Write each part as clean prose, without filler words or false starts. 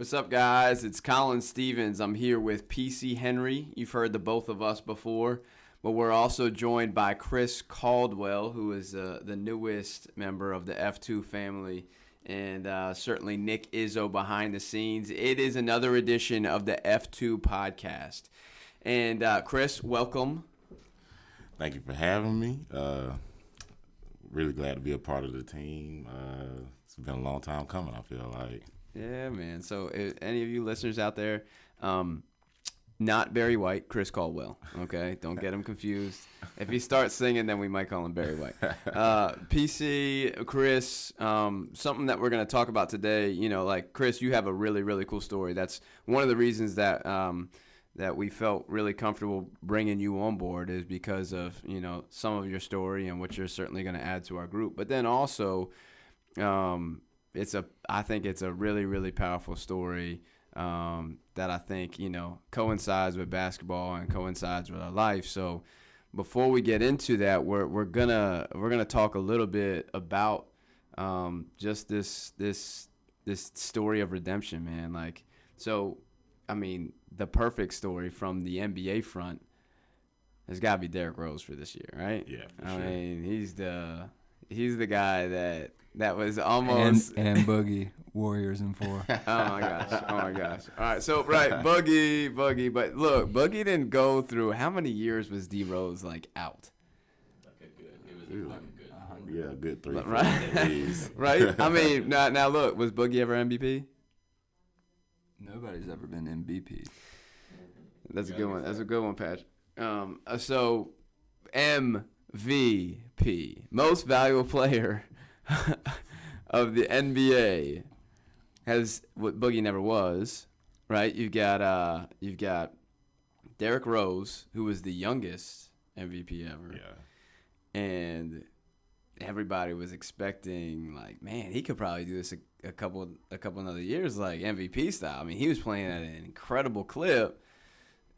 What's up, guys? It's Colin Stevens. I'm here with PC Henry. You've heard the both of us before, but we're also joined by Chris Caldwell, who is the newest member of the F2 family, and certainly Nick Izzo behind the scenes. It is another edition of the F2 podcast. And Chris, welcome. Thank you for having me. Really glad to be a part of the team. It's been a long time coming, I feel like. Yeah, man. So if any of you listeners out there, not Barry White, Chris Caldwell, okay? Don't get him confused. If he starts singing, then we might call him Barry White. PC, Chris, something that we're going to talk about today, like, Chris, you have a really, really cool story. That's one of the reasons that that we felt really comfortable bringing you on board is because of, some of your story and what you're certainly going to add to our group. But then also, I think it's a really, really powerful story that I think, coincides with basketball and coincides with our life. So before we get into that, we're gonna talk a little bit about just this story of redemption, man. Like, so, I mean, the perfect story from the NBA front has got to be Derrick Rose for this year, right? Yeah, I mean, he's the guy that was almost and Boogie, Warriors in 4. Oh my gosh. All right, so Boogie, but look, Boogie didn't go through how many years was D Rose out? Yeah, good 3 right? days. Right? I mean, now look, was Boogie ever MVP? Nobody's ever been MVP. That's a good one. That's a good one, Patrick. So MVP, most valuable player of the NBA, has what Boogie never was, right? You've got Derrick Rose, who was the youngest MVP ever. Yeah. And everybody was expecting, man, he could probably do this a couple another years, MVP style. I mean, he was playing at an incredible clip.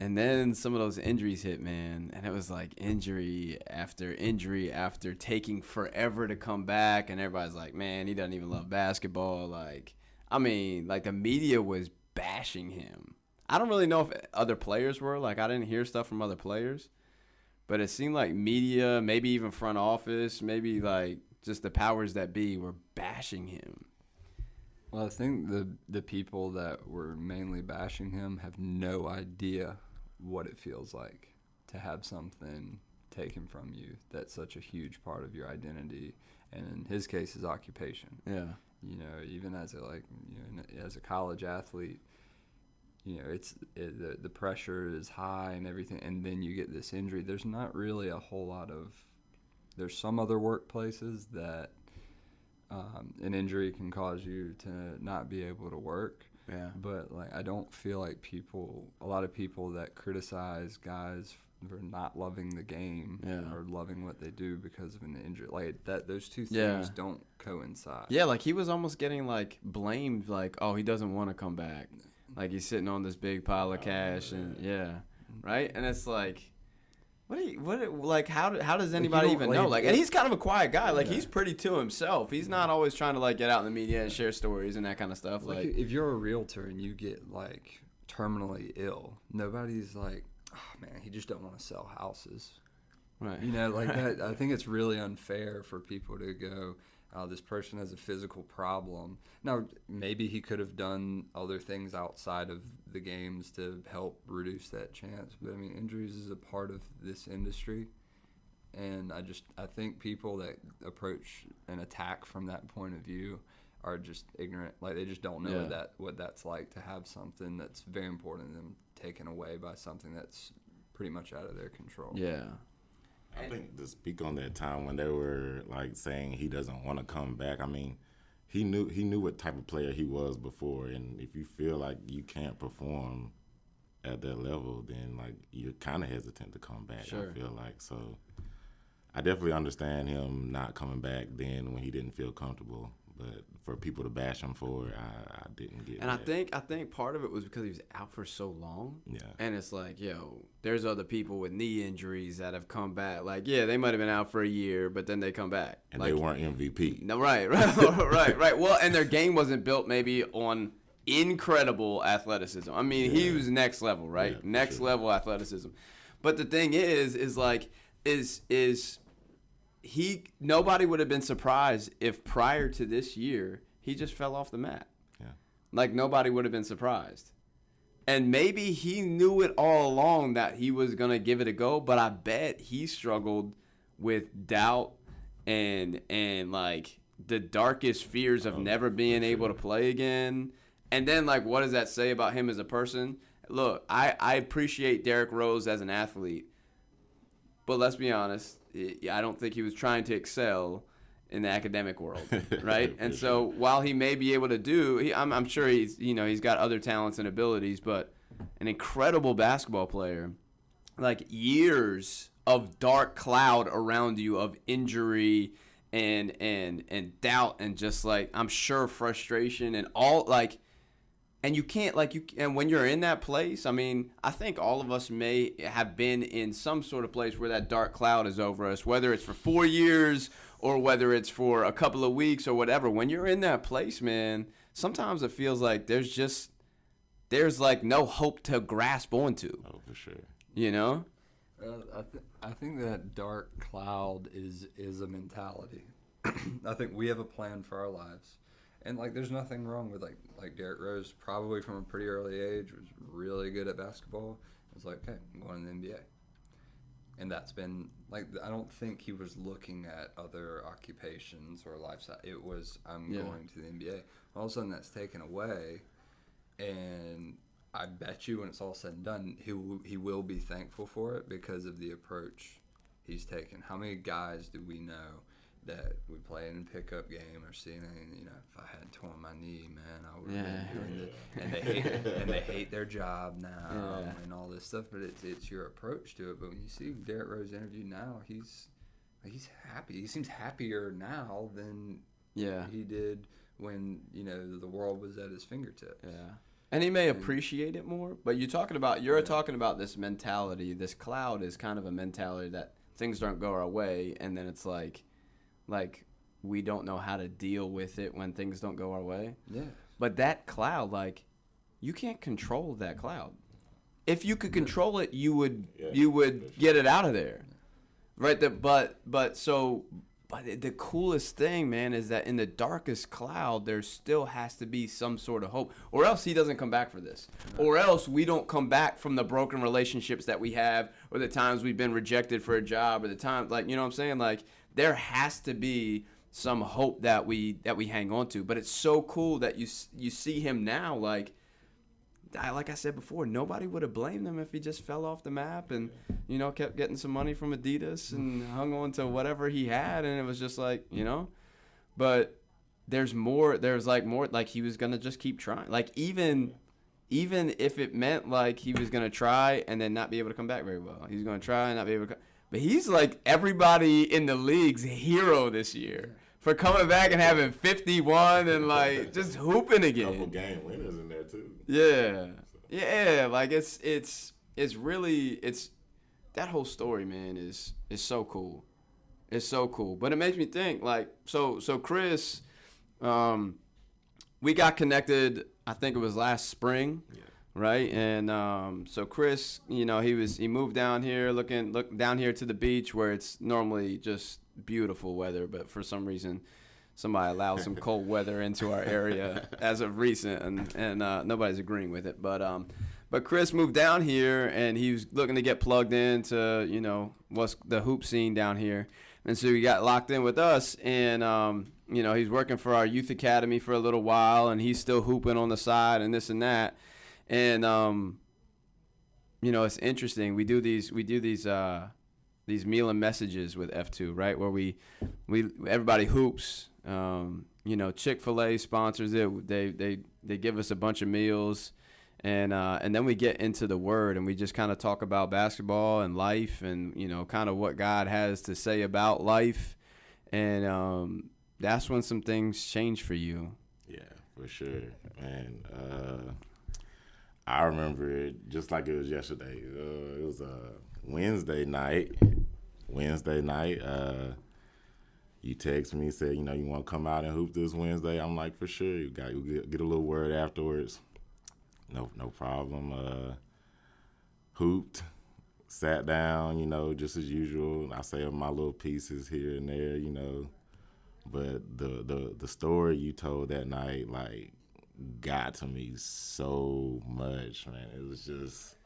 And then some of those injuries hit, man, and it was injury after taking forever to come back, and everybody's like, man, he doesn't even love basketball. The media was bashing him. I don't really know if other players were. I didn't hear stuff from other players, but it seemed like media, maybe even front office, maybe just the powers that be were bashing him. Well, I think the people that were mainly bashing him have no idea what it feels like to have something taken from you that's such a huge part of your identity, and in his case, his occupation. Yeah. Even as a college athlete, the pressure is high and everything, and then you get this injury. There's not really a whole lot of. There's some other workplaces that an injury can cause you to not be able to work. Yeah. But I don't feel like a lot of people that criticize guys for not loving the game or loving what they do because of an injury, those two things don't coincide. Yeah, he was almost getting blamed, oh, he doesn't want to come back. He's sitting on this big pile of cash and right? And it's how does anybody even know? And he's kind of a quiet guy. He's pretty to himself. He's not always trying to get out in the media and share stories and that kind of stuff. If you're a realtor and you get terminally ill, nobody's oh man, he just don't want to sell houses. Right. That. I think it's really unfair for people to go, this person has a physical problem. Now, maybe he could have done other things outside of the games to help reduce that chance. But, injuries is a part of this industry. And I think people that approach an attack from that point of view are just ignorant. They just don't know what that's like to have something that's very important to them taken away by something that's pretty much out of their control. Yeah. I think to speak on that time when they were saying he doesn't want to come back, he knew what type of player he was before, and if you feel like you can't perform at that level, then you're kind of hesitant to come back. Sure. I feel so. I definitely understand him not coming back then when he didn't feel comfortable. But for people to bash him for it, I didn't get it. And I think part of it was because he was out for so long. Yeah. And it's there's other people with knee injuries that have come back. They might have been out for a year, but then they come back. And they weren't MVP. No, right. Well, and their game wasn't built maybe on incredible athleticism. I mean, he was next level, right? Yeah, Next level athleticism. But the thing is he nobody would have been surprised if prior to this year he just fell off the map. Yeah. Like nobody would have been surprised. And maybe he knew it all along that he was going to give it a go, but I bet he struggled with doubt and like the darkest fears of never being able to play again. And then, like, what does that say about him as a person? Look, I appreciate Derrick Rose as an athlete, but let's be honest, I don't think he was trying to excel in the academic world, right? And so while he may be able to I'm sure he's got other talents and abilities, but an incredible basketball player, like years of dark cloud around you of injury and doubt and just like I'm sure frustration and all like. And you can't and when you're in that place, I mean, I think all of us may have been in some sort of place where that dark cloud is over us, whether it's for 4 years or whether it's for a couple of weeks or whatever. When you're in that place, man, sometimes it feels like there's like no hope to grasp onto. Oh, for sure. You know? I think that dark cloud is a mentality. I think we have a plan for our lives. And, like, there's nothing wrong with, like Derrick Rose, probably from a pretty early age, was really good at basketball. It was like, okay, I'm going to the NBA. And that's been, like, I don't think he was looking at other occupations or lifestyle. It was, I'm going to the NBA. All of a sudden, that's taken away. And I bet you when it's all said and done, he will be thankful for it because of the approach he's taken. How many guys do we know that we play in a pickup game or seeing, if I had torn my knee, man, I would have been doing it. And they hate their job now and all this stuff. But it's your approach to it. But when you see Derrick Rose interview now, he's happy. He seems happier now than he did when the world was at his fingertips. Yeah. And he may appreciate it more. But you're talking about this mentality. This cloud is kind of a mentality that things don't go our way, and then it's like we don't know how to deal with it when things don't go our way. Yeah. But that cloud, like, you can't control that cloud. If you could control it, you would get it out of there. Right? But the coolest thing, man, is that in the darkest cloud, there still has to be some sort of hope. Or else he doesn't come back for this. Or else we don't come back from the broken relationships that we have, or the times we've been rejected for a job, or the time, like, you know what I'm saying? Like, there has to be some hope that we hang on to. But it's so cool that you see him now, like I said before, nobody would have blamed him if he just fell off the map and, kept getting some money from Adidas and hung on to whatever he had. And it was just like, but there's more, like he was going to just keep trying. Like even if it meant like he was going to try and then not be able to come back very well, he's going to try and not be able to come. But he's like everybody in the league's hero this year for coming back and having 51 and like just hooping again. Couple game winners in there too. Yeah, yeah. Like it's really that whole story, man, is so cool. It's so cool. But it makes me think like so Chris, we got connected. I think it was last spring. Yeah. Right, and so Chris, he moved down here, look down here to the beach where it's normally just beautiful weather, but for some reason, somebody allowed some cold weather into our area as of recent, and nobody's agreeing with it. But Chris moved down here, and he was looking to get plugged into what's the hoop scene down here, and so he got locked in with us, and he's working for our youth academy for a little while, and he's still hooping on the side and this and that. And it's interesting. We do these meal and messages with F2, right? Where we everybody hoops. Chick-fil-A sponsors it. They give us a bunch of meals, and then we get into the Word, and we just kind of talk about basketball and life, and kind of what God has to say about life, and that's when some things change for you. Yeah, for sure, man. I remember it just like it was yesterday. It was a Wednesday night. You text me, said, you know, you want to come out and hoop this Wednesday? I'm like, for sure. You get a little word afterwards. No problem. Hooped, sat down, you know, just as usual. I say my little pieces here and there, you know. But the story you told that night, like, got to me so much, man. It was just,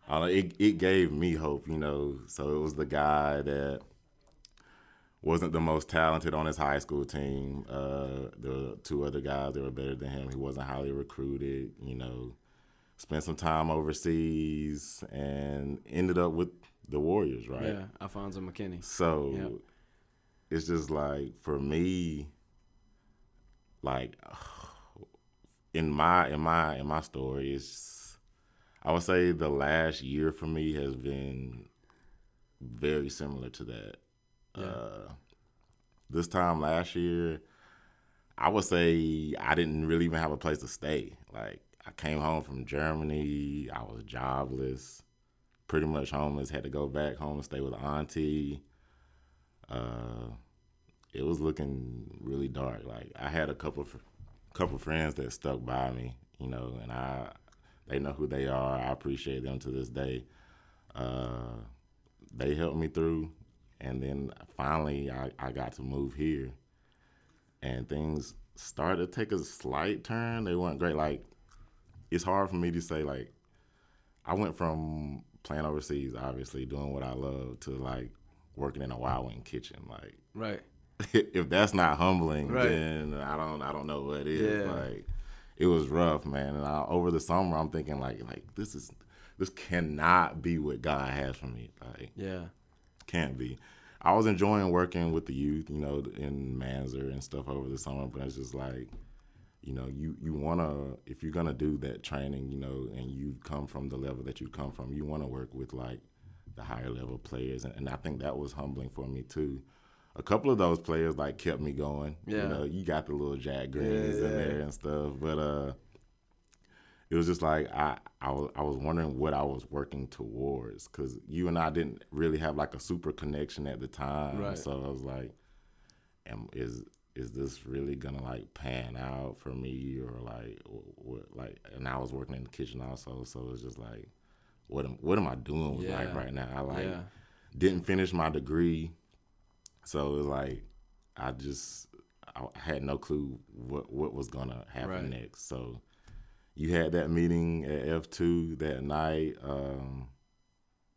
it gave me hope, you know. So it was the guy that wasn't the most talented on his high school team. The two other guys that were better than him. He wasn't highly recruited, you know. Spent some time overseas and ended up with the Warriors, right? Yeah, Alfonso McKinney. So it's just like, for me, like, in my story, it's, I would say the last year for me has been very similar to that. Yeah. This time last year, I would say I didn't really even have a place to stay. Like, I came home from Germany. I was jobless, pretty much homeless. Had to go back home and stay with auntie. It was looking really dark. Like, I had a couple friends that stuck by me, you know, and they know who they are. I appreciate them to this day. They helped me through. And then finally, I got to move here, and things started to take a slight turn. They weren't great. Like, it's hard for me to say, like, I went from playing overseas, obviously, doing what I love, to, like, working in a Wild Wing kitchen. Like, right. If that's not humbling, right. then I don't know what is. Yeah. Like, it was rough, man. And over the summer, I'm thinking, like this cannot be what God has for me. Like, yeah. Can't be. I was enjoying working with the youth, you know, in Manzer and stuff over the summer, but it's just like, you know, you want to, if you're going to do that training, you know, and you come from the level that you come from, you want to work with, like, the higher level players. And I think that was humbling for me, too. A couple of those players, like, kept me going. Yeah. You know, you got the little Jack Greens in there and stuff, but it was just like I was wondering what I was working towards, because you and I didn't really have, like, a super connection at the time. Right. So I was like, is this really gonna, like, pan out for me, or like what? Like, and I was working in the kitchen also, so it's just like, what am I doing with life right now? I didn't finish my degree, so it was like I had no clue what was gonna happen next. So you had that meeting at F2 that night.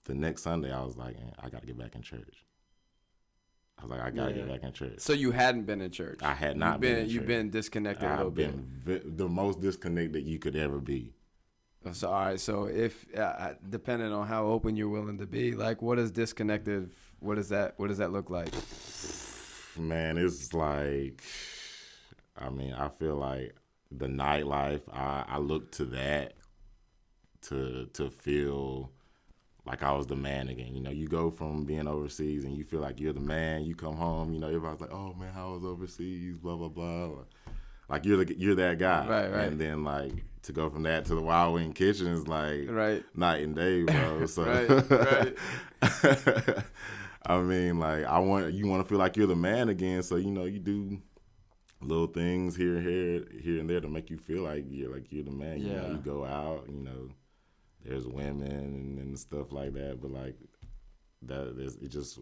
The next Sunday, I was like, I got to get back in church. I was like, I got to get back in church. So you hadn't been in church? I had not been in church. You've been disconnected a little bit. I've been the most disconnected you could ever be. So, all right. So if, depending on how open you're willing to be, like, what is disconnected? What does that look like? Man, it's like, I mean, I feel like the nightlife, I look to that to feel like I was the man again. You know, you go from being overseas and you feel like you're the man. You come home, you know, everybody's like, "Oh man, how was overseas?" Blah blah blah. Like, you're that guy. Right. And then, like, to go from that to the Wild Wing kitchen is like night and day, bro. So right. I mean, like, you want to feel like you're the man again. So, you know, you do little things here and there to make you feel like you're the man. You know, you go out, you know, there's women and stuff like that, but, like, it just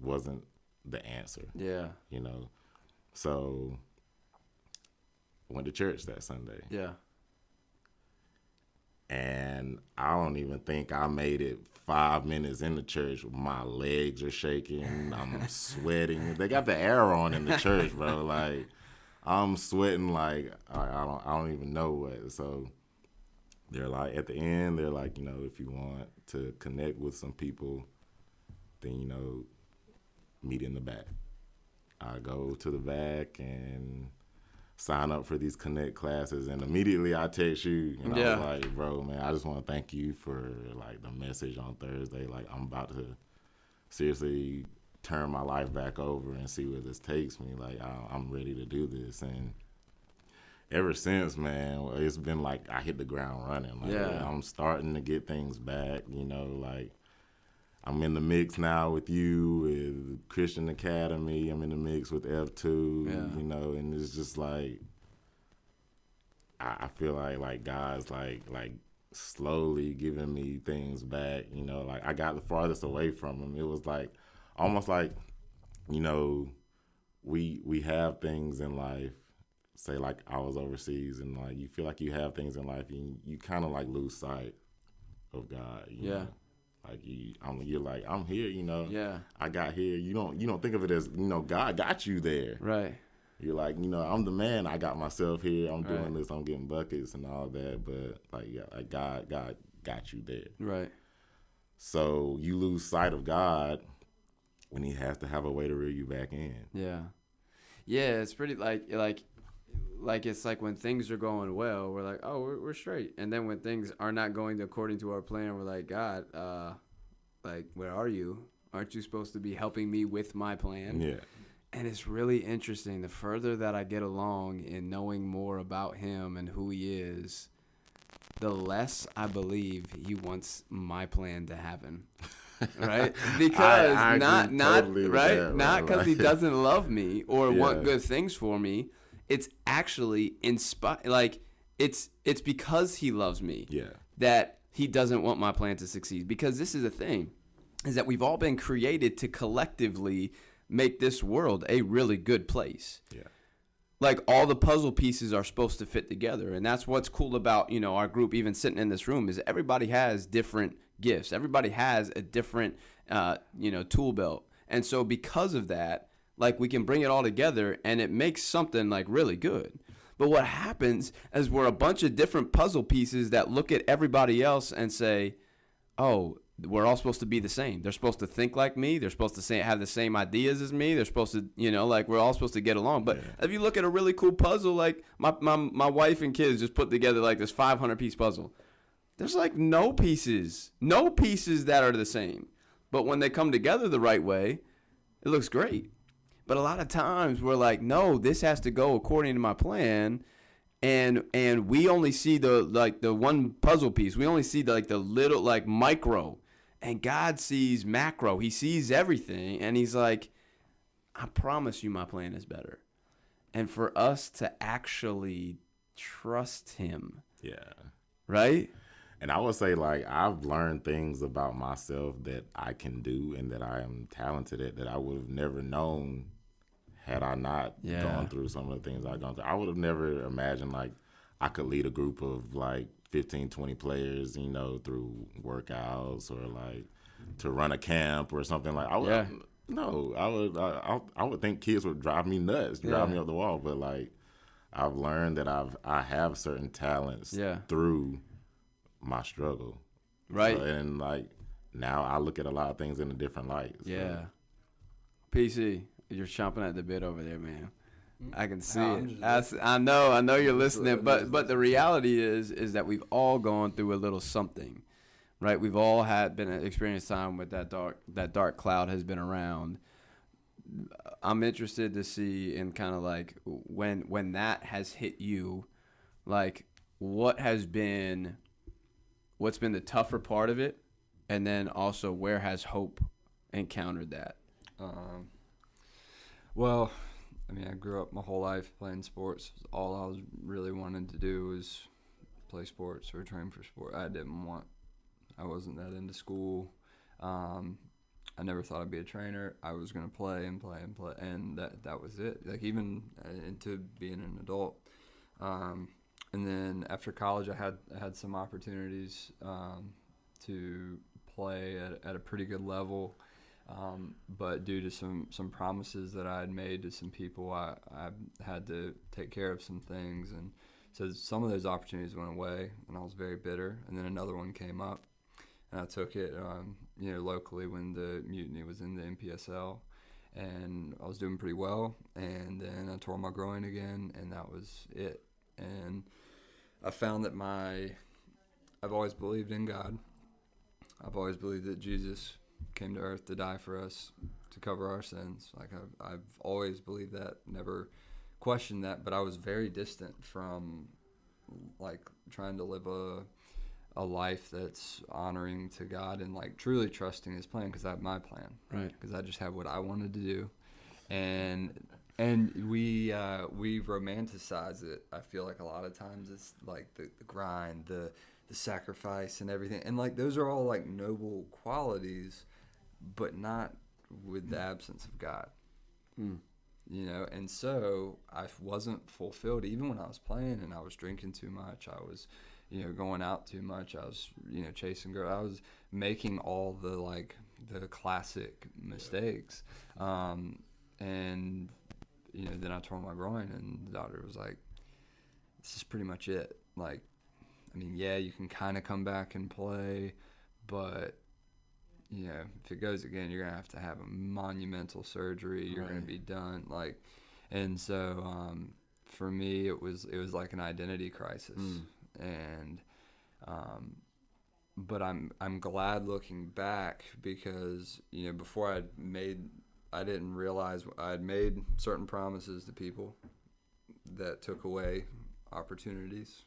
wasn't the answer. Yeah. You know, so went to church that Sunday. Yeah. And I don't even think I made it 5 minutes in the church. My legs are shaking. I'm sweating. They got the air on in the church, bro. Like, I'm sweating like I don't even know what. So they're like, at the end, they're like, you know, if you want to connect with some people, then, you know, meet in the back. I go to the back and sign up for these Connect classes, and immediately I text you, and I was like, bro, man, I just want to thank you for, like, the message on Thursday. Like, I'm about to seriously turn my life back over and see where this takes me. Like, I'm ready to do this. And ever since, man, it's been like I hit the ground running. Like, I'm starting to get things back, you know, like, I'm in the mix now with you, with Christian Academy. I'm in the mix with F2, Yeah. you know, and it's just like, I feel like God's like slowly giving me things back, you know, like I got the farthest away from him. It was like, almost like, you know, we have things in life, say like I was overseas, and like you feel like you have things in life and you kind of like lose sight of God, you know? Like you're like, I'm here, you know. Yeah. I got here. You don't think of it as, you know, God got you there. Right. You're like, you know, I'm the man. I got myself here. I'm Right. doing this. I'm getting buckets and all that. But like, yeah, like God got you there. Right. So you lose sight of God when He has to have a way to reel you back in. Yeah. Yeah, it's pretty like it's like when things are going well, we're like, oh, we're straight. And then when things are not going according to our plan, we're like, God, like, where are you? Aren't you supposed to be helping me with my plan? Yeah. And it's really interesting. The further that I get along in knowing more about him and who he is, the less I believe he wants my plan to happen. Right? Because I not totally right? that, Not right? because he doesn't love me or want Yeah. good things for me. It's actually like it's because he loves me. Yeah. That he doesn't want my plan to succeed. Because this is the thing, is that we've all been created to collectively make this world a really good place. Yeah. Like all the puzzle pieces are supposed to fit together. And that's what's cool about, you know, our group even sitting in this room is everybody has different gifts. Everybody has a different, you know, tool belt. And so because of that, like we can bring it all together and it makes something like really good. But what happens is we're a bunch of different puzzle pieces that look at everybody else and say, oh, we're all supposed to be the same. They're supposed to think like me. They're supposed to have the same ideas as me. They're supposed to, you know, like we're all supposed to get along. But if you look at a really cool puzzle, like my wife and kids just put together like this 500-piece puzzle. There's like no pieces that are the same. But when they come together the right way, it looks great. But a lot of times we're like, no, this has to go according to my plan. And we only see the one puzzle piece. We only see the little like micro. And God sees macro. He sees everything. And he's like, I promise you my plan is better. And for us to actually trust him. Yeah. Right? And I would say, like, I've learned things about myself that I can do and that I am talented at that I would have never known had I not gone through some of the things I've gone through. I would have never imagined, like, I could lead a group of, like, 15, 20 players, you know, through workouts or, like, to run a camp or something like I would. No, I would think kids would drive me nuts, drive me up the wall. But, like, I've learned that I have certain talents through my struggle. Right. So, and, like, now I look at a lot of things in a different light. So. Yeah. PC, you're chomping at the bit over there, man. I can see it. I know you're listening, but the reality is that we've all gone through a little something, right? We've all been experienced time with that dark cloud has been around. I'm interested to see in kind of like when that has hit you, like what's been the tougher part of it, and then also where has hope encountered that? Well, I mean, I grew up my whole life playing sports. All I was really wanted to do was play sports or train for sport. I wasn't that into school. I never thought I'd be a trainer. I was going to play and play and play, and that was it. Like even into being an adult. And then after college, I had some opportunities to play at a pretty good level. But due to some promises that I had made to some people, I had to take care of some things. And so some of those opportunities went away, and I was very bitter. And then another one came up, and I took it, locally when the mutiny was in the MPSL. And I was doing pretty well. And then I tore my groin again, and that was it. And I found that I've always believed in God. I've always believed that Jesus came to earth to die for us, to cover our sins. Like I've always believed that, never questioned that, but I was very distant from like trying to live a life that's honoring to God and like truly trusting His plan, because I have my plan, Right. Because I just have what I wanted to do, and we romanticize it. I feel like a lot of times it's like the grind, the sacrifice, and everything, and like those are all like noble qualities, but not with the absence of God. You know, and so I wasn't fulfilled even when I was playing, and I was drinking too much. I was, you know, going out too much. I was, you know, chasing girls. I was making all the like the classic mistakes. And, you know, then I tore my groin, and the doctor was like, this is pretty much it. Like, I mean, yeah, you can kind of come back and play, but, you know, if it goes again, you're going to have a monumental surgery. You're going to be done. Like, and so for me, it was like an identity crisis. And, but I'm glad looking back, because, you know, before I didn't realize I had made certain promises to people that took away opportunities.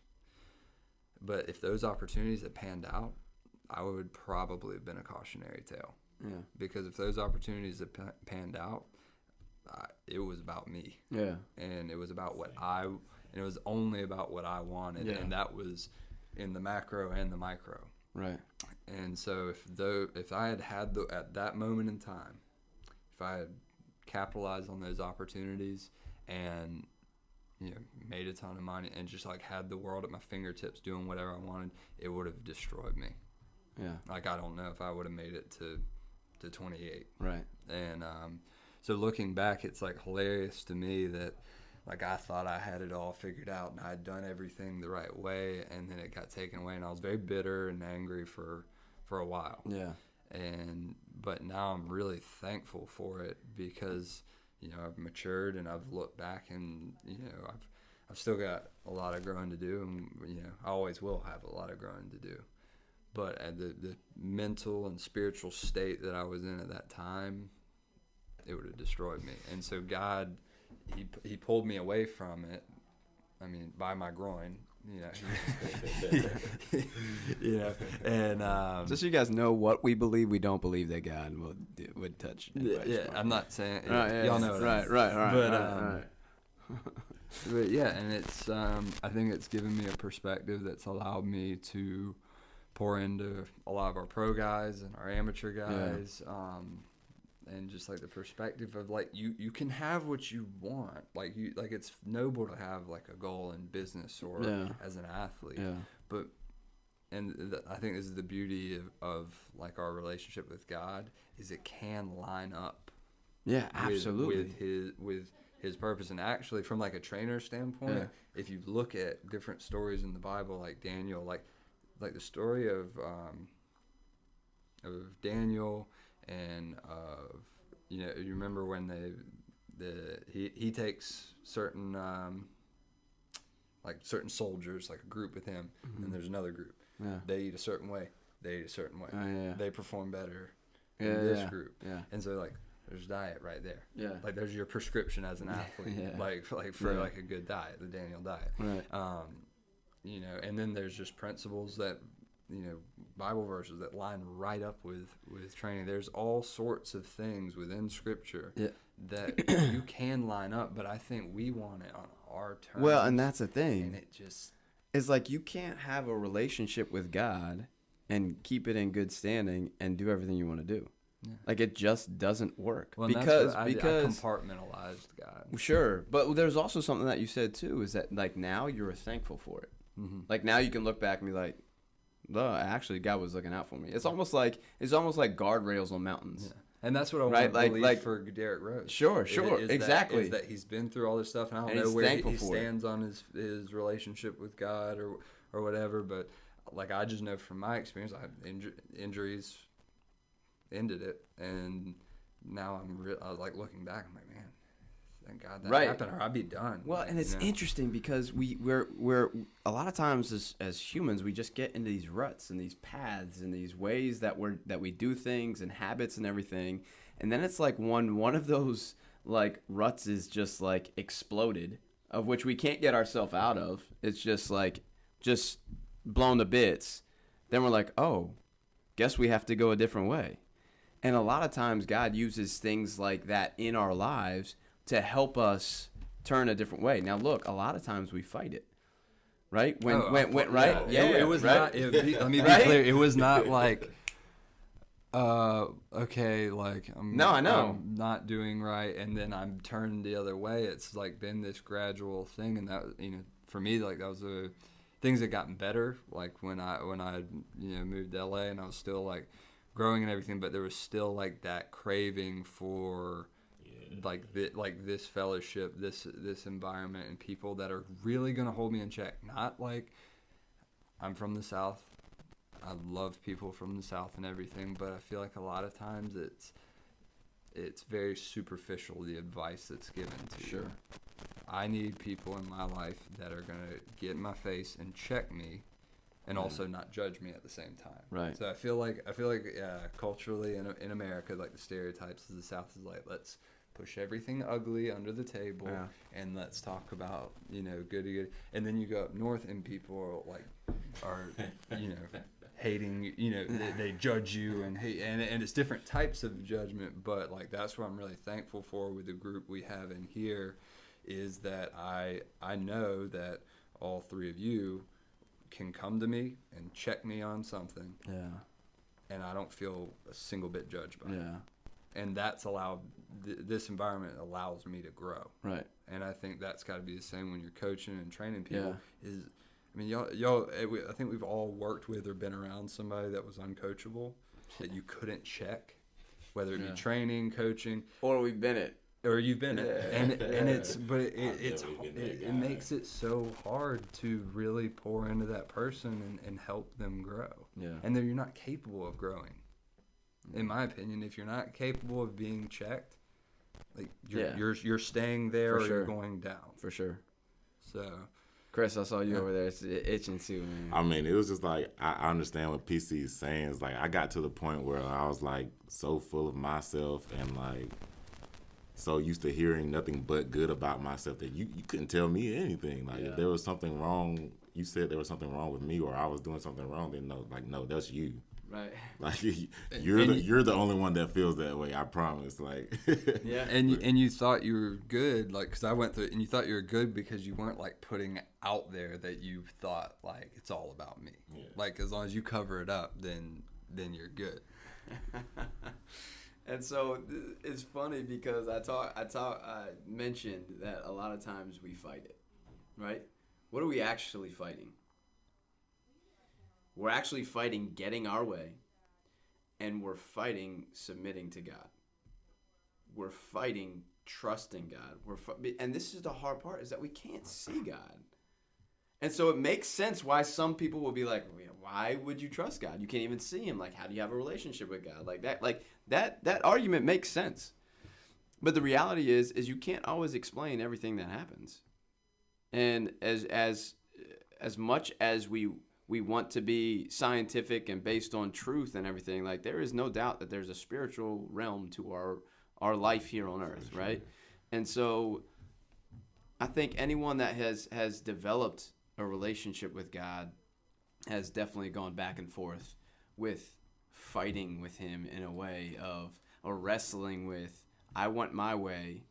But if those opportunities had panned out, I would probably have been a cautionary tale. Yeah. Because if those opportunities had panned out, it was about me. Yeah. And it was about it was only about what I wanted. Yeah. And that was in the macro and the micro. Right. And so if I had at that moment in time, if I had capitalized on those opportunities and, you know, made a ton of money and just like had the world at my fingertips doing whatever I wanted, it would have destroyed me. Yeah. Like, I don't know if I would have made it to 28. Right. And so looking back, it's like hilarious to me that like I thought I had it all figured out and I had done everything the right way, and then it got taken away, and I was very bitter and angry for a while. Yeah. But now I'm really thankful for it, because, you know, I've matured and I've looked back, and, you know, I've still got a lot of growing to do, and, you know, I always will have a lot of growing to do. But at the mental and spiritual state that I was in at that time, it would have destroyed me. And so God, he pulled me away from it. I mean, by my groin, you know. You know, and just so you guys know what we believe, we don't believe that God would touch. Yeah, I'm not saying Right, y'all know. Right. But yeah, and it's I think it's given me a perspective that's allowed me to pour into a lot of our pro guys and our amateur guys. And just like the perspective of like you can have what you want, like it's noble to have like a goal in business or as an athlete, but I think this is the beauty of like our relationship with God, is it can line up absolutely with his purpose. And actually, from like a trainer standpoint, if you look at different stories in the Bible, like Daniel, like the story of Daniel. And you know, you remember when he takes certain like certain soldiers, like a group with him, and there's another group. They eat a certain way. They eat a certain way. They perform better in this group. And so like there's diet right there. Like there's your prescription as an athlete. Like for like a good diet, the Daniel diet. Right. You know, and then there's just principles that, you know, Bible verses that line right up with training. There's all sorts of things within Scripture that you can line up, but I think we want it on our terms. Well, and that's the thing. And it just... It's like you can't have a relationship with God and keep it in good standing and do everything you want to do. Like, it just doesn't work. Well, because I compartmentalized God. Sure. But there's also something that you said, too, is that, like, now you're thankful for it. Like, now you can look back and be like, actually, God was looking out for me. It's almost like guardrails on mountains. Yeah. And that's what I want to believe for Derrick Rose. Sure, exactly. Is that he's been through all this stuff, and I don't know where he stands on his relationship with God or whatever. But like, I just know from my experience, I have injuries ended it, and now I was like looking back, I'm like, man, thank God that happened, or I'd be done. Well, and it's interesting because we're a lot of times as humans, we just get into these ruts and these paths and these ways that we do things and habits and everything, and then it's like one of those like ruts is just like exploded, of which we can't get ourselves out of. It's just blown to bits, then we're like, oh, guess we have to go a different way. And a lot of times God uses things like that in our lives to help us turn a different way. Now, look, a lot of times we fight it, right? When right? Yeah, it was right? not. Let me be Right? clear. It was not like, okay, like I know. I'm not doing right, and then I'm turned the other way. It's like been this gradual thing, and that, for me, like that was things that gotten better. Like when I moved to LA, and I was still like growing and everything, but there was still like that craving for like this fellowship, this environment, and people that are really gonna hold me in check. Not like I'm from the South. I love people from the South and everything, but I feel like a lot of times it's very superficial, the advice that's given to you. I need people in my life that are gonna get in my face and check me, and also not judge me at the same time. Right. So I feel like culturally in America, like the stereotypes of the South is like, let's push everything ugly under the table, and let's talk about good. And then you go up north, and people are hating. They judge you and hate, and it's different types of judgment. But like that's what I'm really thankful for with the group we have in here, is that I know that all three of you can come to me and check me on something. Yeah. And I don't feel a single bit judged by it. Yeah. And that's allowed, this environment allows me to grow. Right. And I think that's got to be the same when you're coaching and training people. Yeah. I think we've all worked with or been around somebody that was uncoachable, that you couldn't check, whether it be training, coaching. Or we've been it. Or you've been it, and it makes it so hard to really pour into that person and help them grow. Yeah. And then you're not capable of growing. In my opinion, if you're not capable of being checked, like you're staying there or you're going down. For sure. So, Chris, I saw you over there itching too, man. I mean, it was just like, I understand what PC is saying. It's like I got to the point where I was like so full of myself and like so used to hearing nothing but good about myself that you couldn't tell me anything. Like if there was something wrong, you said there was something wrong with me or I was doing something wrong, then no, that's you. Right. Like you're the only one that feels that way. I promise. Like. Yeah. And you thought you were good, like, because I went through it, and you thought you were good because you weren't like putting out there that you thought like it's all about me. Yeah. Like as long as you cover it up, then you're good. And so it's funny because I mentioned that a lot of times we fight it, right? What are we actually fighting? We're actually fighting getting our way, and we're fighting submitting to God. We're fighting trusting God. And this is the hard part, is that we can't see God. And so it makes sense why some people will be like, why would you trust God? You can't even see him. Like, how do you have a relationship with God? Like that argument makes sense. But the reality is you can't always explain everything that happens. And as much as we want to be scientific and based on truth and everything, like there is no doubt that there's a spiritual realm to our life here on earth, right? And so I think anyone that has developed a relationship with God has definitely gone back and forth with fighting with him in a way of, or wrestling with, I want my way,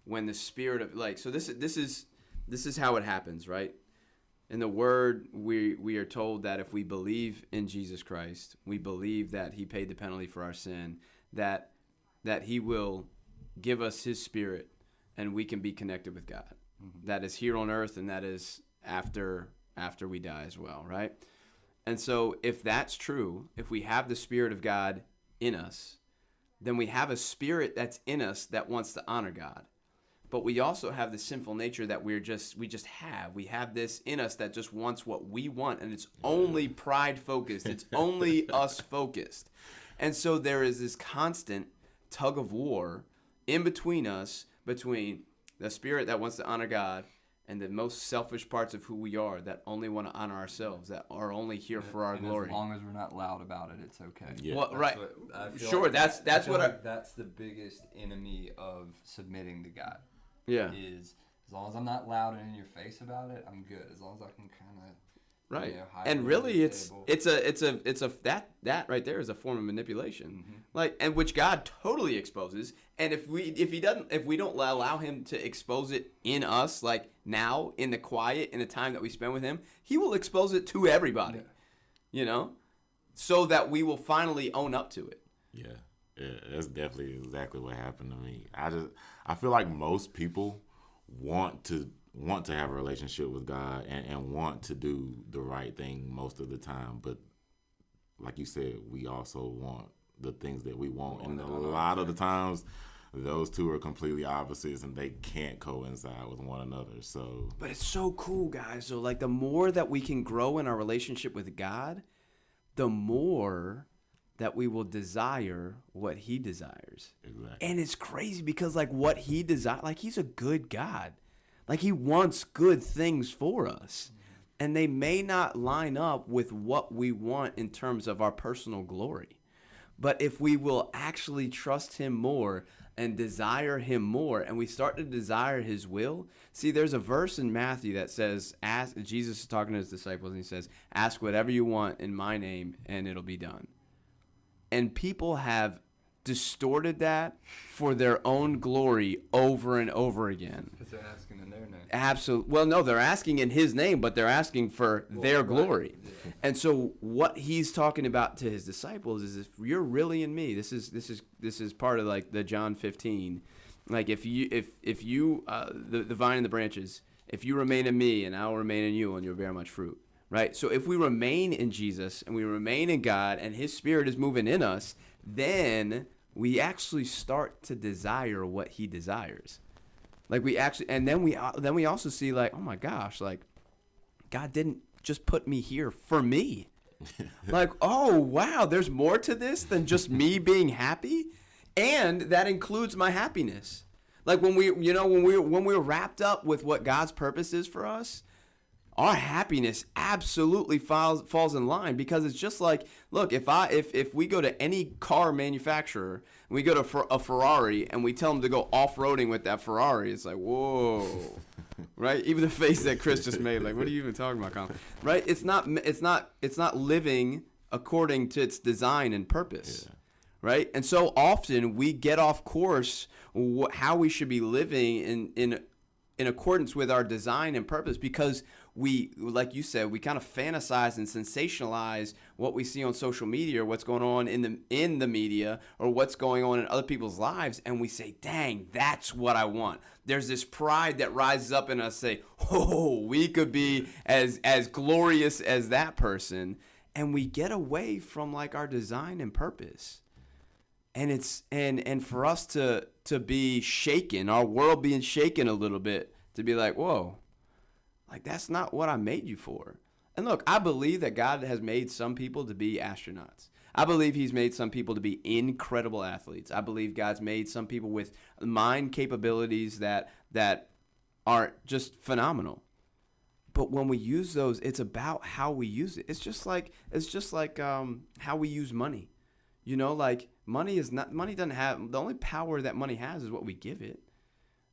when the spirit of, like, so this is how it happens, right? In the Word, we are told that if we believe in Jesus Christ, we believe that he paid the penalty for our sin, that he will give us his spirit and we can be connected with God. Mm-hmm. That is here on earth and that is after we die as well, right? And so if that's true, if we have the Spirit of God in us, then we have a spirit that's in us that wants to honor God. But we also have the sinful nature that we just have. We have this in us that just wants what we want, and it's only pride focused. It's only us focused. And so there is this constant tug of war in between us, between the spirit that wants to honor God and the most selfish parts of who we are that only want to honor ourselves, that are only here for our glory. As long as we're not loud about it, it's okay. Yeah. Well, right. Sure, like that's what that's the biggest enemy of submitting to God. Yeah. Is as long as I'm not loud and in your face about it, I'm good. As long as I can kind of Right. You know, And really it's a that right there is a form of manipulation. Like, and which God totally exposes. And if we don't allow him to expose it in us, like now in the quiet, in the time that we spend with him, he will expose it to everybody. You know? So that we will finally own up to it. Yeah, that's definitely exactly what happened to me. I feel like most people want to have a relationship with God and want to do the right thing most of the time, but like you said, we also want the things that we want, and a lot of the times those two are completely opposites and they can't coincide with one another. So, but it's so cool, guys. So like the more that we can grow in our relationship with God, the more that we will desire what he desires. Exactly. And it's crazy because like what he desires, like he's a good God. Like he wants good things for us. And they may not line up with what we want in terms of our personal glory. But if we will actually trust him more and desire him more, and we start to desire his will. See, there's a verse in Matthew that says, Jesus is talking to his disciples, and he says, ask whatever you want in my name, and it'll be done. And people have distorted that for their own glory over and over again. Because they're asking in their name. Absolutely. Well, no, they're asking in his name, but they're asking for their glory. Yeah. And so what he's talking about to his disciples is, if you're really in me, this is part of like the John 15. Like if you the vine and the branches, if you remain in me and I'll remain in you, and you'll bear much fruit. Right? So if we remain in Jesus and we remain in God and his spirit is moving in us, then we actually start to desire what he desires. Like we actually, and then we also see like, oh my gosh, like God didn't just put me here for me. Like, oh wow, there's more to this than just me being happy, and that includes my happiness. Like when we're wrapped up with what God's purpose is for us, our happiness absolutely falls in line, because it's just like, look, if we go to any car manufacturer, and we go to a Ferrari and we tell them to go off-roading with that Ferrari, it's like, whoa, right? Even the face that Chris just made, like, what are you even talking about, Colin? Right? It's not living according to its design and purpose. Yeah. Right? And so often we get off course how we should be living in accordance with our design and purpose, because we, like you said, we kind of fantasize and sensationalize what we see on social media, or what's going on in the media, or what's going on in other people's lives, and we say, dang, that's what I want. There's this pride that rises up in us, say, oh, we could be as glorious as that person, and we get away from like our design and purpose. And it's and for us to be shaken, our world being shaken a little bit, to be like, whoa, like that's not what I made you for. And look, I believe that God has made some people to be astronauts. I believe he's made some people to be incredible athletes. I believe God's made some people with mind capabilities that aren't just phenomenal. But when we use those, it's about how we use it. It's just like how we use money. You know, like money doesn't have, the only power that money has is what we give it,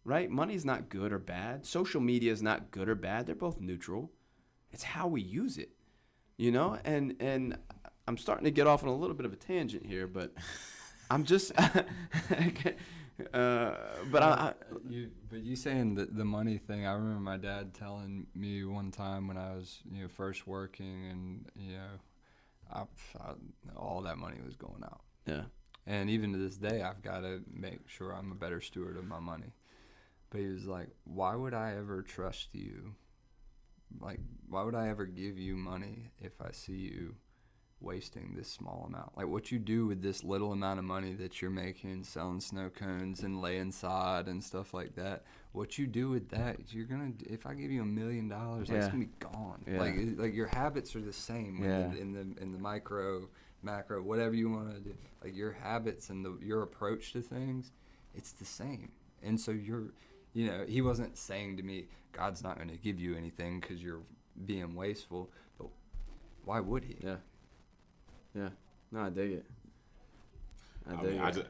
right? Money is not good or bad. Social media is not good or bad. They're both neutral. It's how we use it, you know? And I'm starting to get off on a little bit of a tangent here, but I'm just, you saying the money thing, I remember my dad telling me one time when I was, first working, and, I all that money was going out. Yeah. And even to this day, I've got to make sure I'm a better steward of my money. But he was like, why would I ever trust you? Like, why would I ever give you money if I see you wasting this small amount? Like, what you do with this little amount of money that you're making, selling snow cones and laying sod and stuff like that, what you do with that, if I give you $1 million, like, it's gonna be gone. Yeah. Like your habits are the same. In the micro, macro, whatever you want to do. Like your habits and your approach to things, it's the same. And so he wasn't saying to me, God's not going to give you anything because you're being wasteful. But why would he? Yeah. Yeah. No, I dig it.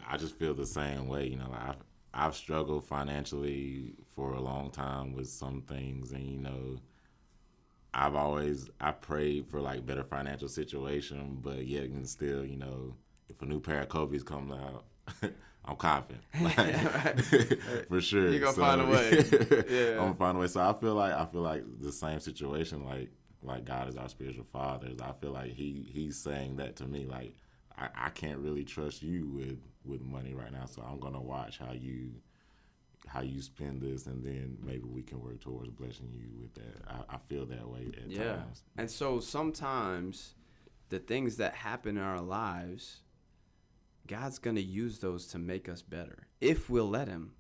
I just feel the same way. I've struggled financially for a long time with some things, and I prayed for like better financial situation, but yet and still, you know, if a new pair of Kobe's comes out, I'm confident, like, for sure. You're gonna find a way. Yeah, I'm gonna find a way. So I feel like the same situation, like God is our spiritual father. I feel like he's saying that to me, like I can't really trust you with money right now, so I'm gonna watch how you spend this, and then maybe we can work towards blessing you with that. I feel that way at times. And so sometimes the things that happen in our lives, God's going to use those to make us better if we'll let him.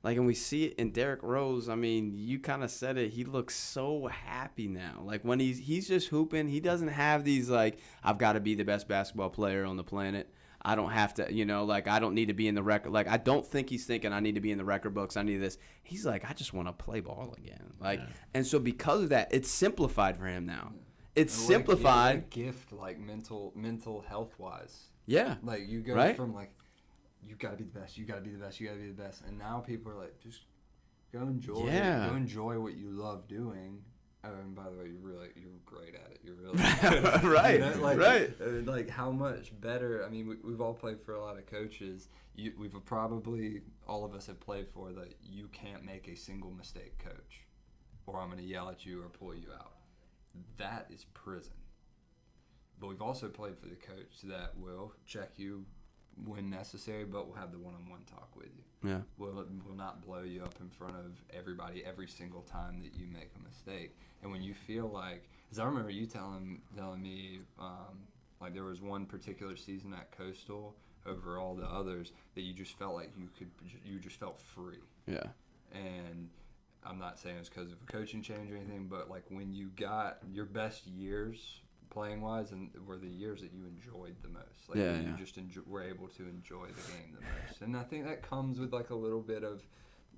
Like, and we see it in Derrick Rose. I mean, you kind of said it. He looks so happy now. Like, when he's just hooping, he doesn't have these, like, I've got to be the best basketball player on the planet. I don't have to, you know, like, I don't need to be in the record. Like, I don't think he's thinking I need to be in the record books. I need this. He's like, I just want to play ball again. Like, and so because of that, it's simplified for him now. It's simplified. Like, a gift, like, mental health-wise. Yeah. Like, you go from, like, you got to be the best, you got to be the best, you got to be the best. And now people are like, just go enjoy it. Go enjoy what you love doing. And by the way, you're great at it. You're really right. You know, like, right. Like, how much better? I mean, we've all played for a lot of coaches. We've probably, all of us have played for that. You can't make a single mistake, coach, or I'm going to yell at you or pull you out. That is prison. But we've also played for the coach that will check you when necessary, but will have the one-on-one talk with you. Yeah. Will not blow you up in front of everybody every single time that you make a mistake. And when you feel like, because I remember you telling me, like, there was one particular season at Coastal over all the others that you just felt like you just felt free. Yeah. And I'm not saying it's because of a coaching change or anything, but like when you got your best years playing wise, and were the years that you enjoyed the most, like you just were able to enjoy the game the most. And I think that comes with like a little bit of,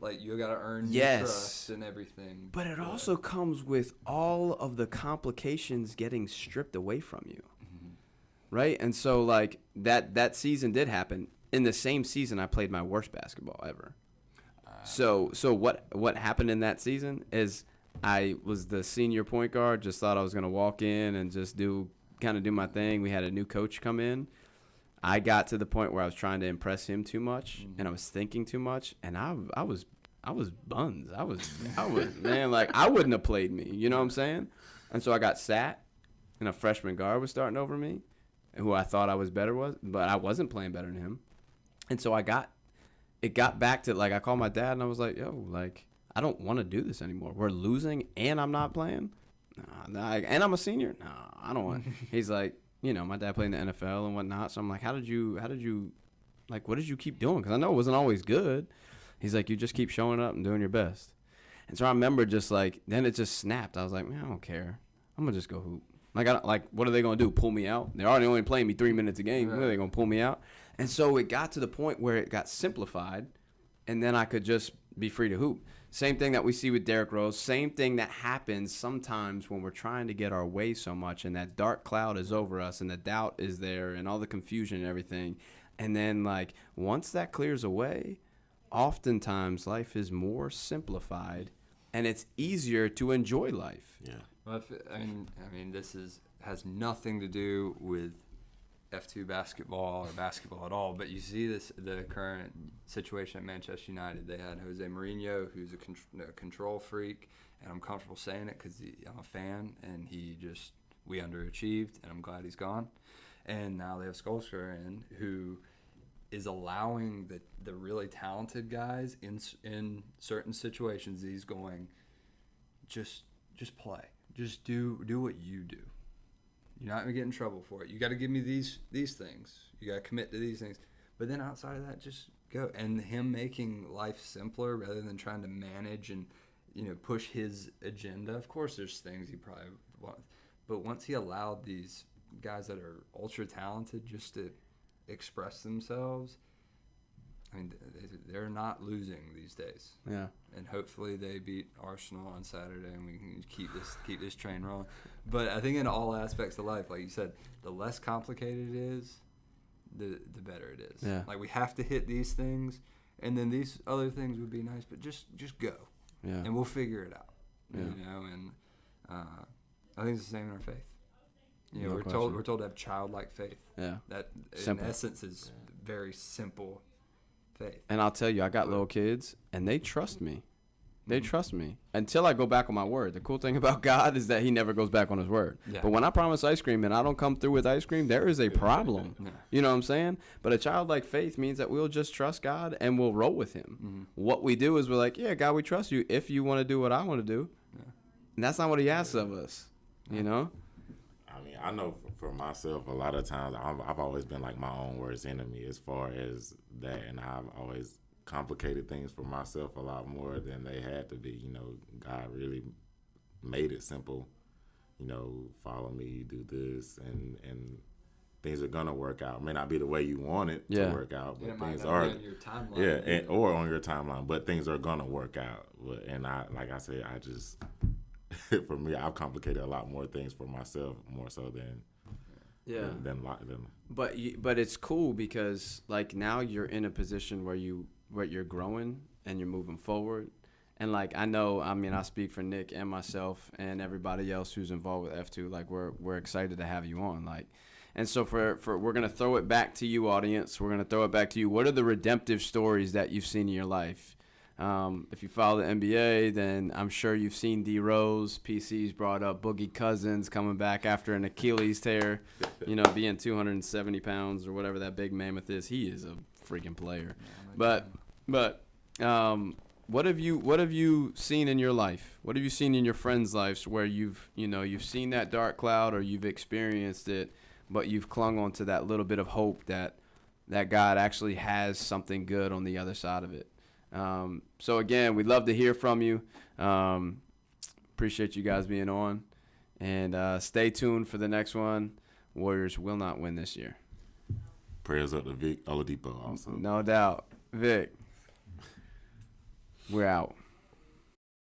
like, you got to earn your trust and everything. But it also comes with all of the complications getting stripped away from you. Mm-hmm. Right? And so, like, that season did happen. In the same season, I played my worst basketball ever. So what happened in that season is I was the senior point guard, just thought I was going to walk in and just do my thing. We had a new coach come in. I got to the point where I was trying to impress him too much, and I was thinking too much, and I was buns. I was man, like, I wouldn't have played me, you know what I'm saying? And so I got sat, and a freshman guard was starting over me, who I thought I was better but I wasn't playing better than him. And so it got back to, like, I called my dad, and I was like, yo, like, I don't want to do this anymore. We're losing, and I'm not playing? Nah, and I'm a senior? No, I don't want. He's like, you know, my dad played in the NFL and whatnot, so I'm like, how did you, like, what did you keep doing? Because I know it wasn't always good. He's like, you just keep showing up and doing your best. And so I remember just, like, then it just snapped. I was like, man, I don't care. I'm going to just go hoop. Like, what are they going to do, pull me out? They're already only playing me 3 minutes a game. Right. When are they going to pull me out? And so it got to the point where it got simplified, and then I could just be free to hoop. Same thing that we see with Derrick Rose. Same thing that happens sometimes when we're trying to get our way so much, and that dark cloud is over us, and the doubt is there, and all the confusion and everything. And then, like, once that clears away, oftentimes life is more simplified, and it's easier to enjoy life. Yeah. Well, I mean, this has nothing to do with F2 basketball or basketball at all, but you see the current situation at Manchester United. They had Jose Mourinho, who's a control freak, and I'm comfortable saying it because I'm a fan, and we underachieved, and I'm glad he's gone. And now they have Solskjaer in, who is allowing the really talented guys in certain situations. He's going, just play, just do what you do. You're not going to get in trouble for it. You got to give me these things. You got to commit to these things. But then outside of that, just go. And him making life simpler rather than trying to manage and, you know, push his agenda. Of course, there's things he probably wants. But once he allowed these guys that are ultra talented just to express themselves, I mean, they're not losing these days. Yeah. And hopefully they beat Arsenal on Saturday, and we can keep this train rolling. But I think in all aspects of life, like you said, the less complicated it is, the better it is. Yeah. Like, we have to hit these things, and then these other things would be nice, but just go. Yeah. And we'll figure it out. Yeah. You know, and I think it's the same in our faith. You know, No we're question. told to have childlike faith. Yeah. That Simple. in essence is very simple faith. And I'll tell you, I got little kids, and they trust me. They trust me until I go back on my word. The cool thing about God is that he never goes back on his word. Yeah. But when I promise ice cream and I don't come through with ice cream, there is a problem. Yeah. You know what I'm saying? But a childlike faith means that we'll just trust God and we'll roll with him. Mm-hmm. What we do is we're like, yeah, God, we trust you if you want to do what I want to do. Yeah. And that's not what he asks of us, you know? I mean, I know for myself, a lot of times I've always been like my own worst enemy as far as that, and I've always complicated things for myself a lot more than they had to be. You know, God really made it simple. You know, follow me, do this, and things are gonna work out. It may not be the way you want it to work out, but things are. On your timeline. Or on your timeline, but things are gonna work out. And like I said, I just for me, I've complicated a lot more things for myself more so than than. But it's cool because like now you're in a position where you're growing and you're moving forward. And like I speak for Nick and myself and everybody else who's involved with F2. Like we're excited to have you on. Like, and so for we're gonna throw it back to you, audience. We're gonna throw it back to you. What are the redemptive stories that you've seen in your life? If you follow the NBA, then I'm sure you've seen D Rose. PC's brought up Boogie Cousins coming back after an Achilles tear. You know, being 270 pounds or whatever that big mammoth is. He is a freaking player. But what have you seen in your life? What have you seen in your friends' lives where you've seen that dark cloud or you've experienced it, but you've clung on to that little bit of hope that God actually has something good on the other side of it? So again, we'd love to hear from you. Appreciate you guys being on, and stay tuned for the next one. Warriors will not win this year. Prayers up to Vic Oladipo also. No doubt. Vic, we're out.